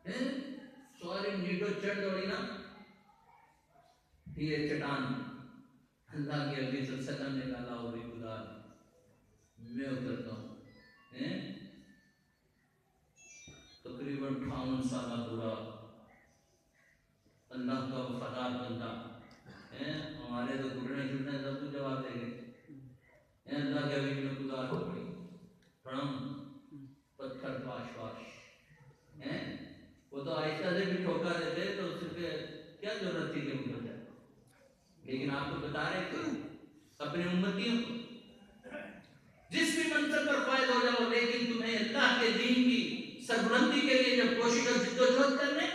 Sorry NATO چڑھ دوڑی نا، یہ چٹان اللہ کے نبی صلی اللہ علیہ وسلم نے کہا اور خدا میں اترتا ہوں. تقریباً 58 سالہ برا اللہ کا وفادار بندہ، ہمارے تو گھٹنے چھٹنے سب کچھ جواب دے گئے. اللہ کے نبی نے خدا کو پڑھی پڑھم پتھر پاش پاش. وہ تو آہستہ سے بھی ٹھوکا دیتے تو اس کے کیا ضرورت تھی کہ اتر جائے. لیکن آپ کو بتا رہے تھے اپنے امتیوں کو جس بھی منصب پر فائد ہو جاؤ، لیکن تمہیں اللہ کے دین کی سربلندی کے لیے جب کوشش اور جد و جہد کرنے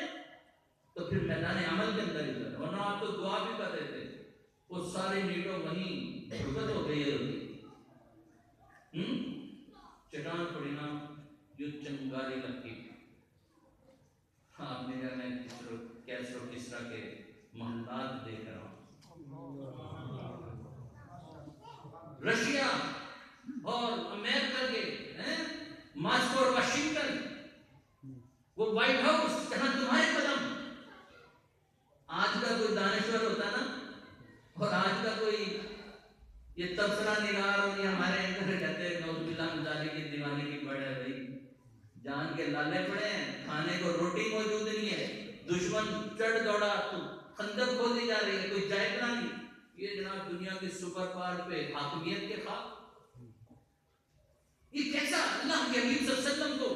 تو پھر میدان عمل کے اندر ہی کرنا. ورنہ آپ تو دعا بھی کر رہے تھے، وہ سارے نیٹوں وہیں بھگت ہو گئی ہوتی. چٹان پڑی نا جو چنگاری لگتی. آپ نے کہا میں کیسر و کسرا کے محلات دیکھ رہا ہوں. رشیا اور امریکہ کے ماسکو اور واشنگٹن، وہ وائٹ ہاؤس جہاں تمہارے قدم. آج کا کوئی دانشور ہوتا نا، اور آج کا کوئی یہ تبصرہ نگار اور یہ ہمارے اندر کہتے ہیں نعوذ باللہ من ذالک کی دیوانے کی پڑھ ہے بھائی، جان کے لالے پڑے ہیں، کھانے کو روٹی موجود نہیں ہے، دشمن چڑھ دوڑا تو خندق کھودی جا رہی ہے، کوئی جائے بنا نہیں. یہ جناب دنیا کی سپر پاور پہ حاکمیت کے خواب. یہ کیسا اللہ کے حبیب صلی اللہ علیہ وسلم کو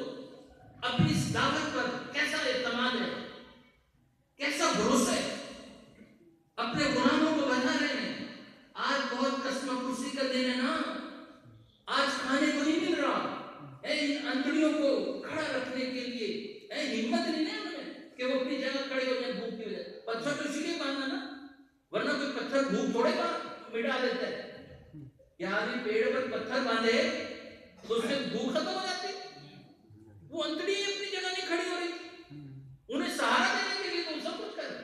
اپنی اس دعوت پر کیسا اعتماد ہے، کیسا بھروسہ ہے. اپنے غلاموں کو بتا رہے ہیں آج بہت قسم خوشی کا دن ہے نا، آج کھانے کو نہیں مل رہا. ان انتڑیوں کو کھڑا رکھنے کے لیے ہمت نہیں ہے انہیں کہ وہ اپنی جگہ کھڑے ہو جائیں بھوک کی وجہ. پتھر تو اسی لیے باندھنا نا، ورنہ کوئی پتھر بھوک تھوڑے مٹا دیتا ہے. کیا آدمی پیڑ پر پتھر باندھے تو اس سے بھوک ختم ہو جاتی؟ وہ انتڑی اپنی جگہ نہیں کھڑی ہو رہی، انہیں سہارا دینے کے لیے تو سب کچھ کر رہے.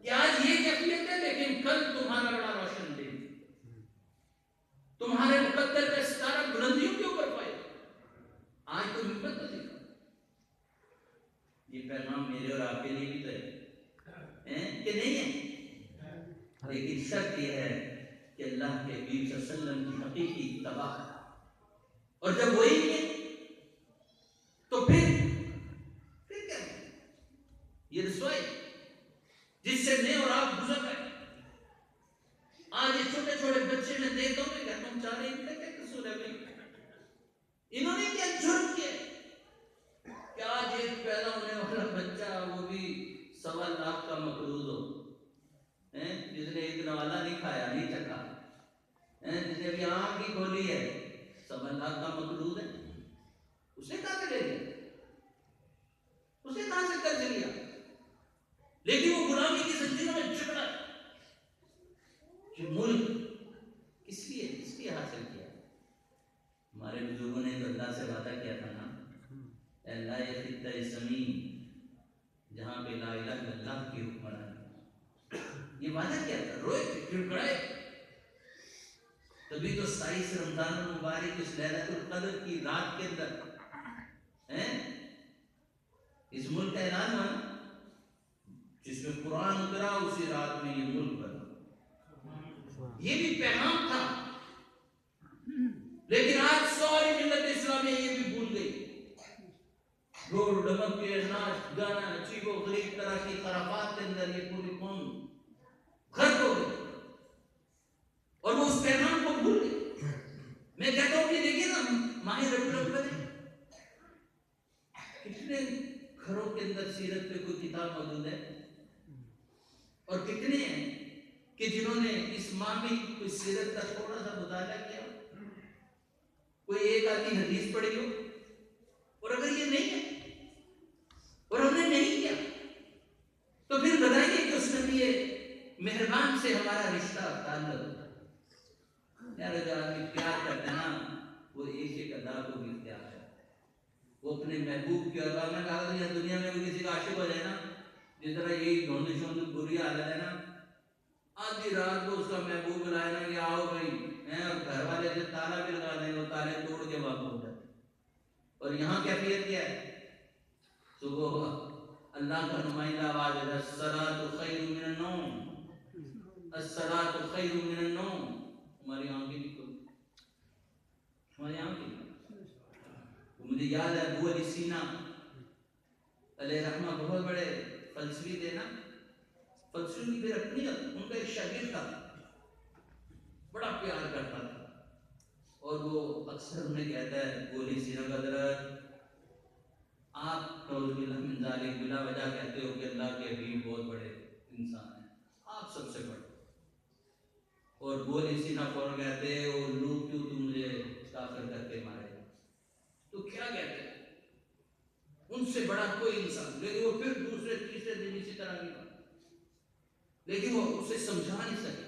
کہ آج یہ کیفیت ہے، لیکن کل تمہارا بڑا روشن دن، تمہارے مقدر کا ستارہ بلندیوں کے اوپر پائے. آج تو ہمت تو دیکھا. یہ پیغام میرے اور آپ کے لیے بھی تو ہے کہ نہیں ہے؟ لیکن شرط یہ ہے کہ اللہ کے حبیب صلی اللہ علیہ وسلم کی حقیقی اتباع. اور جب وہی نہیں ہے تو پھر کیا ہے؟ یہ رسوائی جس سے میں اور آپ گزر گئے. آج یہ چھوٹے چھوٹے بچے میں دیکھتا ہوں کہ کہتا ہوں چارے ان کا کیا قصور ہے بھائی؟ انہوں نے کیا جرم کیا کہ آج ایک پیدا ہونے والا بچہ وہ بھی 1.25 لاکھ کا مقروض ہو، جس نے ایک نوالا نہیں کھایا نہیں چکا، جس نے ابھی آنکھ ہی کھولی ہے 1.25 لاکھ کا مقروض ہے. اسے کہاں سے لے لیا؟ اسے کہاں سے قرض لیا؟ لیکن وہ غلامی کی زنجیروں میں جکڑا ہے. یہ ملک کس لیے حاصل کیا؟ ہمارے بزرگوں نے تو اللہ سے وعدہ کیا تھا نا، اے اللہ یہ خطہ زمین جہاں پہ لا الہ الا اللہ کی حکمرانی، یہ وعدہ کیا تھا. روئے گڑگڑائے. تبھی تو 27 رمضان المبارک اس لیلۃ القدر کی رات کے اندر اس ملک کا اعلان ہوا، جس میں قرآن اترا اسی رات میں یہ ملک بنا. یہ بھی پیغام تھا، لیکن آج ساری ملت اسلامیہ یہ بھی بھول گئی. ڈھول ڈمک کے ناچ گانا عجیب و غریب طرح کی خرافات کے اندر یہ پوری قوم غرق ہو گئی اور وہ اس پیغام کو بھول گئی. میں کہتا ہوں کہ دیکھیے نا ماہ ربیع الاول ہے، کتنے گھروں کے اندر سیرت پہ کوئی کتاب موجود ہے، اور کتنے ہیں کہ جنہوں نے اس ماہ میں کوئی سیرت کا تھوڑا سا مطالعہ کیا، کوئی ایک آدمی حدیث پڑھی ہو. اور اگر یہ نہیں ہے اور ہم نے نہیں کیا تو پھر بتائیے کہ اس نبی مہربان سے ہمارا رشتہ تعلق. یار جو آدمی پیار کرتے ہیں نا وہ ایک ایک ادا کو بھی اختیار کرتے ہیں. وہ اپنے محبوب کی اور میں کہا کہ دنیا میں کسی کا عاشق ہو جائے نا، جس طرح یہی دھوندھ شوندھ بری حالت ہے نا، آدھی رات کو اس کا محبوب بلائے نا کہ آؤ بھائی، اور گھر والے سے تالا بھی لگا دیں، وہ تالے توڑ کے واپس ہو جاتے. اور یہاں کیفیت کیا ہے؟ صبح اللہ کا نمائندہ آواز ہے الصلاۃ خیر من النوم، الصلاۃ خیر من النوم. ہماری آنکھیں نہیں کھلتی، ہماری آنکھیں نہیں. مجھے یاد ہے ابو علی سینا علیہ رحمہ بہت بڑے فلسفی تھے نا، فلسفی پھر اپنی ان کا ایک شاگرد تھا، بڑا پیار کرتا تھا، اور وہ اکثر انہیں کہتا ہے ابو علی سینا کا حضرت آپ نعوذ باللہ من ذالک بلا وجہ کہتے ہو کہ اللہ کے حبیب بہت بڑے انسان ہیں، آپ سب سے بڑے. اور ابو علی سینا فوراً کہتے ہیں وہ لوگ کیوں تم مجھے کافر کر کے مارے، تو کیا کہتے ہیں ان سے بڑا کوئی انسان. لیکن وہ پھر دوسرے تیسرے دن اسی طرح کی بات، لیکن وہ اسے سمجھا نہیں سکے.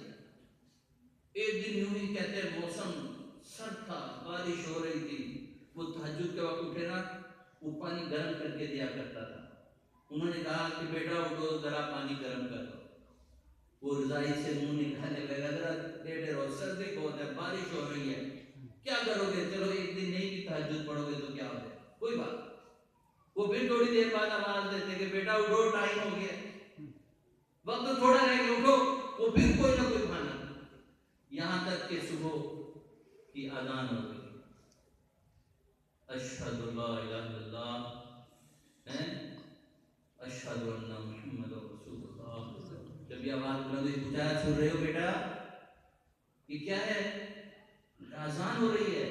ایک دن یوں ہی کہتے ہیں موسم سرد تھا، بارش ہو رہی تھی، وہ تہجد کے وقت اٹھے نا، وہ پانی گرم کر کے دیا کرتا تھا. انہوں نے کہا کہ بیٹا اٹھو ذرا پانی گرم کر دو. وہ رضائی سے منہ نکالنے لگا ذرا لیٹے رہو، سردی بہت ہے، بارش ہو رہی ہے، کیا کرو گے، چلو ایک دن نہیں بھی تہجد پڑھو گے تو کیا ہو جائے، کوئی بات. وہ پھر تھوڑی دیر بعد آواز دیتے کہ بیٹا اٹھو ٹائم ہو گیا، وقت تھوڑا رہ گیا اٹھو. وہ پھر کوئی نہ کوئی بہانا، یہاں تک کہ صبح کی اذان ہو گئی. اشہد لا الہ الا اللہ، اشہد ان محمد رسول اللہ. جب یہ آواز بلند ہوئی پوچھا سن رہے ہو بیٹا یہ کیا ہے، اذان ہو رہی ہے.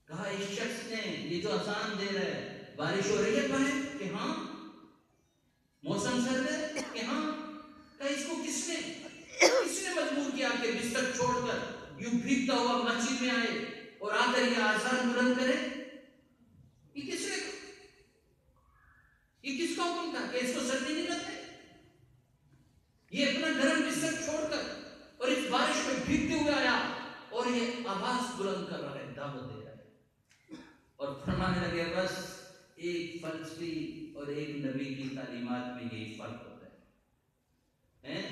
کہا اس شخص نے یہ جو اذان دے رہا ہے بارش ہو رہی ہے باہر کہ ہاں، موسم سرد ہے کہ ہاں. کہا اس کو کس نے مجبور کیا کہ بستر چھوڑ کر یوں بھیگتا ہوا مسجد میں آئے اور آ کر یہ اذان بلند کرے، یہ کس نے، یہ کس کا حکم تھا کہ اس کو سردی نہیں لگتی. یہ اپنا گرم بستر چھوڑ کر اور اس بارش میں بھیگتے ہوئے آیا اور یہ آواز بلند کر رہا ہے، دعوت دے رہا ہے. اور فرمانے لگے بس ایک فلسفی اور ایک نبی کی تعلیمات میں یہی فرق ہوتا ہے.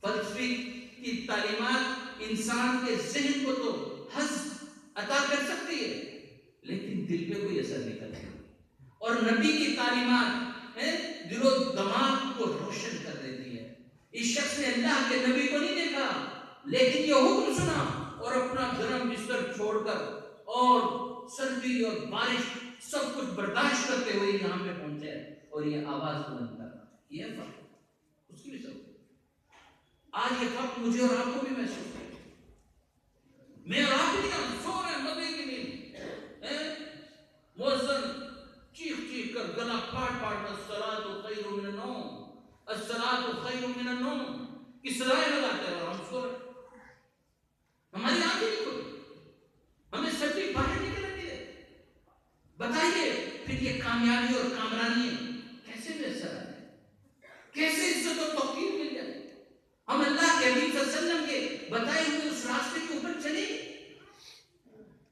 فلسفی کی تعلیمات انسان کے ذہن کو تو حظ عطا کر سکتی ہے لیکن دل پہ کوئی اثر نہیں کرتی، اور نبی کی تعلیمات دل و دماغ کو روشن کر دیتی ہے. اس شخص نے اللہ کے نبی کو نہیں دیکھا لیکن یہ حکم سنا اور اپنا گرم بستر چھوڑ کر اور سردی اور بارش سب کچھ برداشت کرتے ہوئے یہاں پہ پہنچے اور یہ آواز بلند کر رہا. یہ فرق اس کی بھی سب. آج یہ فرق مجھے اور آپ کو بھی محسوس ہے. میں اور آپ بھی سو رہے ہیں مزے کی نیند، مؤذن چیخ چیخ کر گلا پھاڑ کر الصلاۃ خیر من النوم، الصلاۃ خیر من النوم کی سلائیں لگاتے ہیں اور ہم سو رہے. ہماری آنکھیں نہیں کھلی، ہمیں سردی باہر نکل رہی ہے. بتائیے پھر یہ کامیابی اور کامرانی کیسے میسر آئے، کیسے عزت و توقیر مل جائے. ہم اللہ کے حبیب صلی اللہ علیہ وسلم کے بتائے ہوئے اس راستے کے اوپر چلے،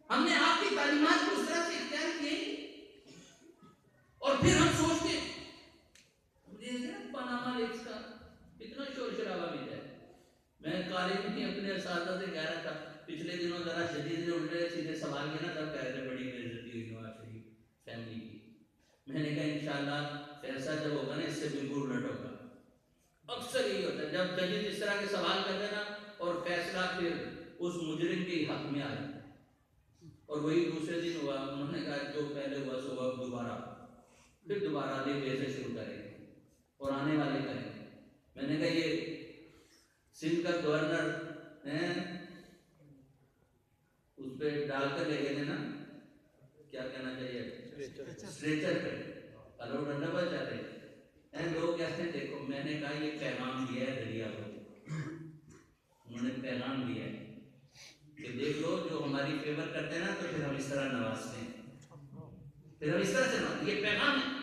ہم نے آپ کی تعلیمات کو اس طرح سے اختیار کیے اور پھر ہم سوچتے ہیں پاناما لیکس کا اتنا شور شرابہ بھی ہے. میں کالج میں اپنے اساتذہ سے کہہ رہا تھا پچھلے دنوں ذرا شدید سے الٹے سیدھے سوال کیا نا، تب کہہ رہے بڑی بے عزتی ہوئی نواز شریف فیملی کی. میں نے کہا انشاءاللہ فیصلہ جب ہوگا نا اس سے بالکل الٹ ہوگا. اکثر یہی ہوتا ہے جب ججز اس طرح کے سوال کرتے ہیں نا اور فیصلہ پھر اس مجرم کے حق میں آ جاتا ہے. اور وہی دوسرے دن ہوا، انہوں نے کہا جو پہلے ہوا سو اب دوبارہ پھر دوبارہ لے سے شروع کریں گے اور آنے والے کریں گے. میں نے کہا یہ سندھ کا گورنر اس پہ ڈال کر لے گئے تھے نا، کیا کہنا چاہیے، اسٹریچر پہ الو ڈنڈا بچ جاتے ہیں. لوگ کہتے ہیں دیکھو میں نے کہا یہ پیغام دیا ہے دریا کو، انہوں نے پیغام دیا ہے کہ دیکھ لو جو ہماری فیور کرتے ہیں نا تو پھر ہم اس طرح نوازتے ہیں، پھر ہم اس طرح سے نوازتے. یہ پیغام ہے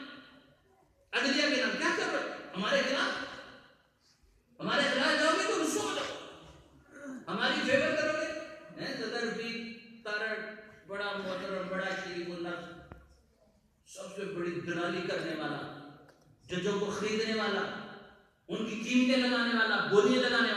عدلیہ کے نام. کیا کر رہے ہمارے خلاف جاؤ گے تو رسو ہو جاؤ، ہماری فیور کرو گے. صدر بھی تارڑ بڑا محترم، بڑا شریف اللہ، سب سے بڑی دلالی کرنے والا، ججوں کو خریدنے والا، ان کی قیمتیں لگانے والا، بولیاں لگانے والا.